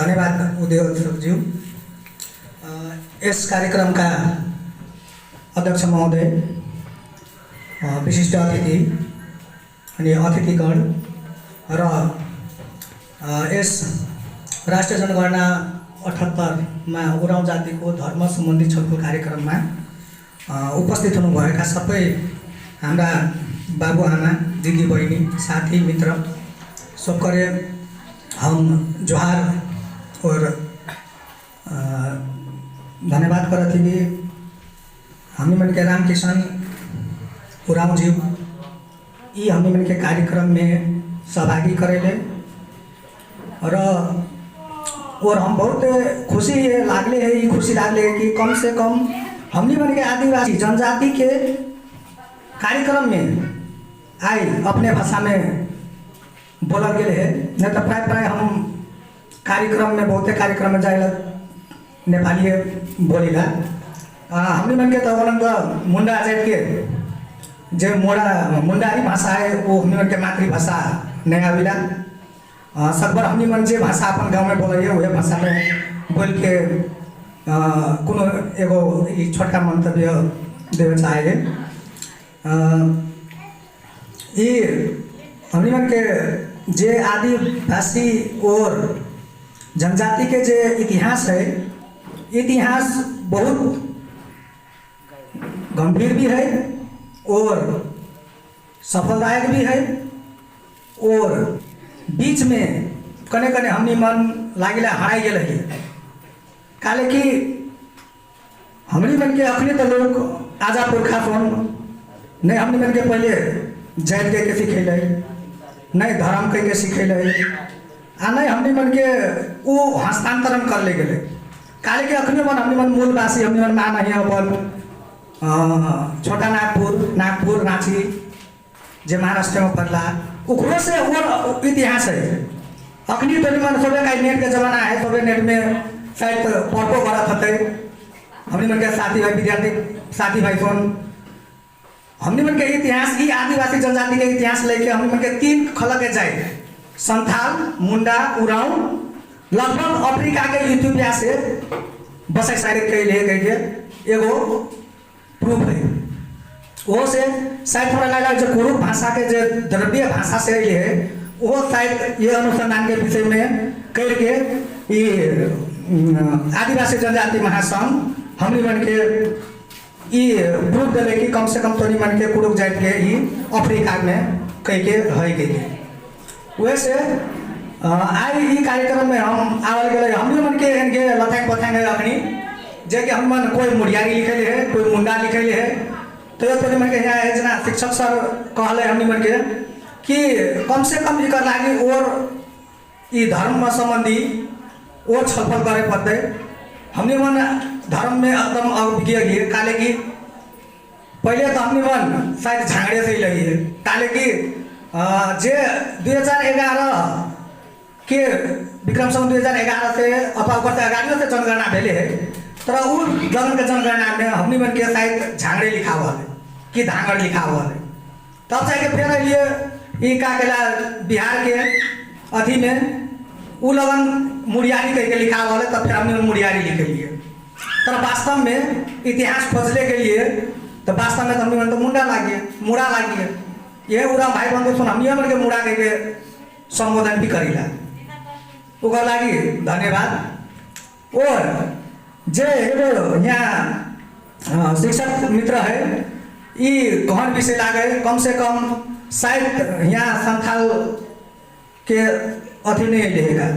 धन्यवाद उदय इस कार्यक्रम का अध्यक्ष महोदय, विशिष्ट अतिथि अनि अतिथिगण र यस राष्ट्रिय जनगणना 78 मा उराव जातिको धर्म सम्बन्धी छलफल कार्यक्रममा उपस्थित हुनुभएका सबै हाम्रा बाबुआमा, दिदी बहिनी, साथी मित्र सबकरे हम जोहार और धन्यवाद करते हैं। हमी मन के राम किशन उराव जी ये हमी मन के कार्यक्रम में सहभागी करेले और हम बहुत खुशी लागले है, ये खुशी लागले है कि कम से कम हमनी मन के आदिवासी जनजाति के कार्यक्रम में आए अपने भाषा में बोलल गए है। नहीं तो प्राय हम कार्यक्रम में बहुते कार्यक्रम में जाए नेपाली बोलीला। हमने मन के तो मुंडा जात के जो मुंडारी भाषा है वो हमने मन के मातृभाषा नहीं आविला। सकभर हमने मन जे भाषा अपन गाँव में बोल वही भाषा में बोल के कोनो एगो छोटका मंतव्य देवे चाहे। ये हमने मन के जे आदिवासी और जनजाति के जे इतिहास है, इतिहास बहुत गंभीर भी है और सफलदायक भी है और बीच में कने कने हमनी मन लागिला हराई गए है। काले कि हमनी मन के अखनी तो लोग आजा पुरखा फोन नहीं हमनी मन के पहले जैन के सिखेले नहीं धर्म के सिखेले आ नहीं हमनी मन के वो हस्तांतरण कर ले गए। काले के अखनी मन हमनी मन मूलवासी हमनी मन मान है अपन छोटा नागपुर रांची जे महाराष्ट्र में पड़ला उखरो से और इतिहास है। अखनी तो मन सबे का नेट के जमाना है, सबे नेट में शायद पढ़ो करत हते। हमनी मन के साथी भाई विद्यार्थी साथी भाई फोन हमनी मन के इतिहास ही आदिवासी जनजाति के इतिहास लेके हमनी मन के 3 खलक जाए संथाल, मुंडा, उराव लगभग अफ्रीका के इथियोपिया से बसाई सारे के ले गए एगो प्रूफ है। वो से शायद थोड़ा लगा जो कुरुक भाषा के जो द्रव्य भाषा से ये है वो शायद ये अनुसंधान के विषय में करके ये आदिवासी जनजाति महासंघ हमनी मन के ये प्रूफ दिले कि कम से कम तोनी मन के कुरुक जात के ही अफ्रीका में कह के रह गई। वैसे आज ये कार्यक्रम में हम आवल गए हमनी मन के इनके लथाक पथाक अखनी जे कि हम मन कोई मुड़ियारी लिखले है, कोई मुंडा लिखले है। तो ये मन के यहाँ जना शिक्षक सर कहले हमनी मन के कि कम से कम इकर लागी और ये धर्म संबंधी और छलफल करे पड़ते। हमनी मन धर्म में एकदम अभिज्ञ है। काले कि पहले तो हमनी मन शायद झांगड़े से ही लगी है। काले कि जे 2011 के विक्रम संवत 2011 से अथवा अगाड़ियों से जनगणना भेले है तर उ जनगणना में हमनी मन के शायद झांगड़े लिखा हुआ है कि धांगड़ लिखा हुआ है। तब जाके फिर ये का केला बिहार के अथी में उ लगन मुड़ियारी कह के लिखा हुआ है। तब फिर हमने मुड़ियारी लिख लिए। तर वास्तव में इतिहास खोजने के लिए तो वास्तव में हमने तो मुंडा लागिए मुड़ा लागिए ये उरा भाई बंधु सुन हम मन के मुड़ा के संबोधन भी करीला ओकर लागी धन्यवाद। और जे यहाँ शिक्षक मित्र है ये गहन विषय लागे कम से कम शायद यहाँ संथाल के अथी नहीं लेगा,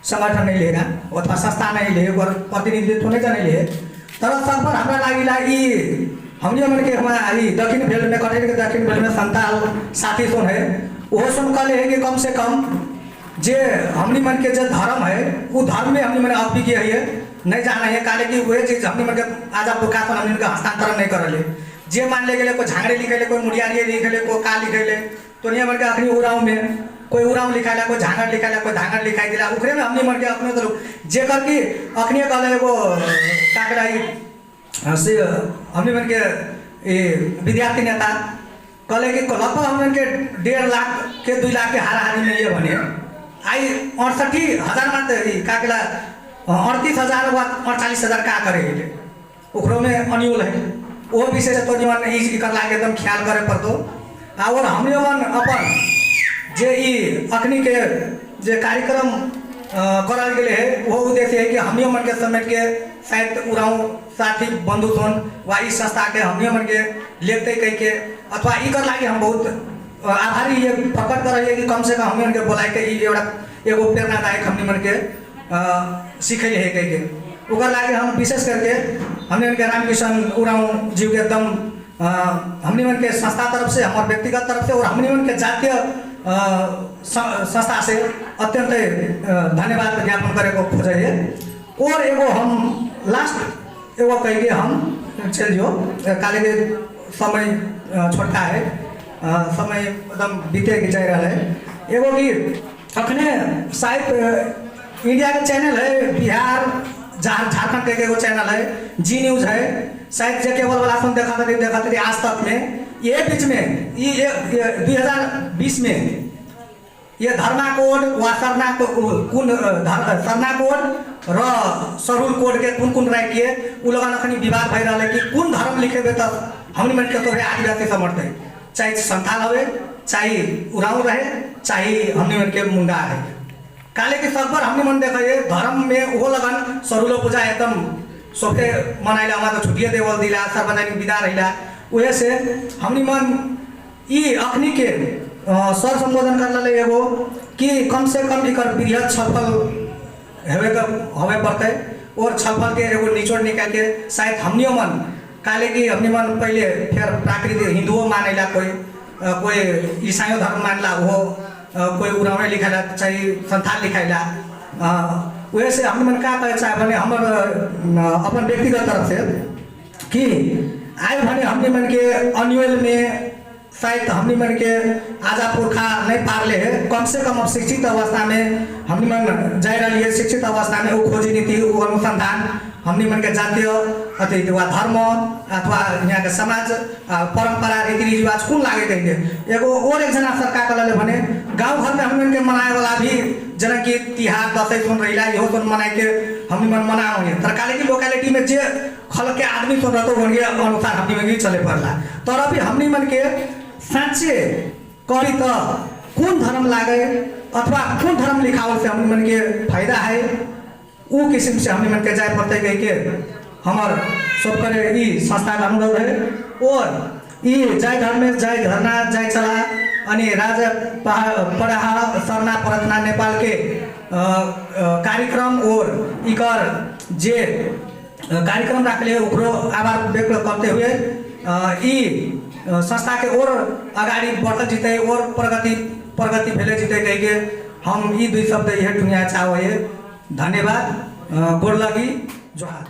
संगठन नहीं लेगा अथवा संस्था नहीं ले और प्रतिनिधित्व नहीं जाने ले तर सब पर हमरा लागिला ये हमने मन के हमारा दक्षिण बेल्ट में कटेर के दक्षिण बेल्ट में संथाल साथी सुन है वो सुन कले है कि कम से कम जे हमनी मन के जो धर्म है वो धर्म में हमनी मन अभिज्ञ है नहीं जाना है। काले कि वही चीज हमनी मन के आजा पुरखा हमनी का हस्तांतरण नहीं करले। जे मान ले गए कोई झांगड़े लिखेले, कोई मुड़ियारी लिखेले, कोई का लिखेले तो नहीं मन के अखनी उराव में कोई उराव लिखाला, कोई झांगड़ लिखाला, कोई धांगड़ लिखाई दिला उखरे में हमनी मन के अपने तो जे कर कि अखनी कहले एगो काकड़ा से हमनी मन के विद्यार्थी नेता कहले कि लगभग हमन के 1.5 लाख के 2 लाख के हाराहारी में ये बने आई 68,000 मात्र का केला 38,000 व 48,000 का करे ओकरो में अनियोल है वो विषय से तो जीवन इकर लागे एकदम ख्याल करे पड़तो। और हमने मन अपन जे अखनी के जे कार्यक्रम करल गेले है वो उद्देश्य है कि हमने मन के समेट के शायद उड़ाऊ साथी बंधु सोन व इस संस्था के हमने मन के लेते कह के अथवा इकर लागे हम बहुत आभारी ये प्रकट कर रही है कि कम से कम हमने मन के बोलाए के एगो प्रेरणादायक हमने मन के सीखे है कह के ओकर लागे हम विशेष करके हमने मन के रामकिशन उड़ाऊ जीव के एकदम हमने मन के संस्था तरफ से हमारे व्यक्तिगत तरफ से और हमने मन के जातीय संस्था से अत्यंत धन्यवाद ज्ञापन करे को खोजे है। और एगो हम लास्ट एगो कह हम चल जो काले के समय छोटका है समय एकदम बीते के जा रहा है एगो कि अखने शायद इंडिया के चैनल है बिहार झारखंड के एगो चैनल है जी न्यूज है शायद जे केबल वाला सुन देखा था आज तक में ये बीच में ये 2020 में ये धर्ना कोड व सरना सरना कोड र सरुल कोड के कुन राय किए उ लोग अखनी विवाद भई रहा है कि कुन धर्म लिखेबे तब हमनी मन के तो आदिवासी समझते चाहे संथाल हवे चाहे उराऊ रहे चाहे हमनी मन के मुंडा है काले के सब पर हमनी मन देखे धर्म में वो लगन सरुलो पूजा एकदम सोफे मनाइला हमारा तो छुट्टियां देवल दिला सार्वजनिक विदा रहिला वजह से हमनी मन अखनी के सर संबोधन कर ले एगो कि कम से कम इकर बृहद छलफल हवे पड़ते और छलफल के एगो निचोड़ निकाल के शायद हमनियो मन काले की हमनी मन पहले फिर प्राकृतिक हिंदुओं मानेला कोई ईसाइयों धर्म मानला वो कोई उरावे लिखाला चाहे संथाल लिखाइला वजह से हमनी मन का कहे चाहे भने हमर अपन व्यक्तिगत तरफ से कि आए भने हमनी मन के अन्युअल में शायद हमनी मन के आजा पुरखा नहीं पारले है कम से कम अब शिक्षित अवस्था में हमनी मन जा रही है शिक्षित अवस्था में वो खोजी नीति वो अनुसंधान हमनी मन के जातीय अथवा धर्म अथवा यहाँ के समाज परंपरा रीति रिवाज कौन लागे कहेंगे एगो और एक जना सरकार कल भने गाँव घर में हमनी मन के मनाए वाला भी जना की तिहार दसैं सुन रही इहो सुन मनाए के हमनी मन मनाओगे तरकाले की लोकेलिटी में जे खल के आदमी सुन रहा तो अनुसार हमनी मन चले पड़ला तर अभी हमनी मन के साँचे करी तो कौन धर्म लागे अथवा कौन धर्म लिखावल से हमनी मन के फायदा है वो किस्म से हमनी मन के जाए पड़ते गए के हमार सब करे संस्था का अनुरोध है और जय धर्म में जय धरना जय चला अनि राजा पढ़ा सरना परतना नेपाल के कार्यक्रम और इकर जे कार्यक्रम रखले ओकरो आभार व्यक्त करते हुए संस्था के और अगाडि बढ़ल जीते और प्रगति भेले जीते कह के हम दुई शब्द यह दुनिया चाहे धन्यवाद गोड़ लगी जोहार।